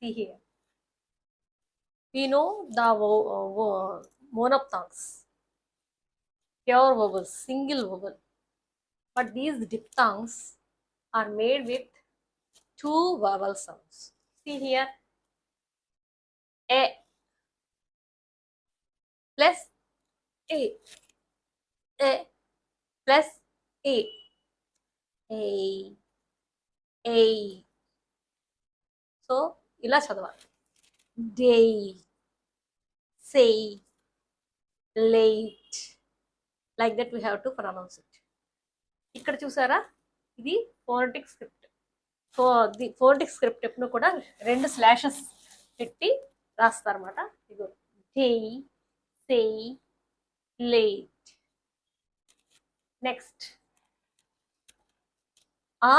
See here. We know the monophthongs, pure vowels, single vowel. But these diphthongs are made with two vowel sounds. See here, a plus a, a plus a, a, a. So, ఇలా చదవాలి. Day, say, late. Like that we have to pronounce it. ఇక్కడ చూసారా, ఇది phonetic script. So the phonetic script ఎప్పుడు కూడా రెండు slashes పెట్టి రాస్తారన్నమాట. ఇదిగో డే, సే, లేట్. నెక్స్ట్ ఆ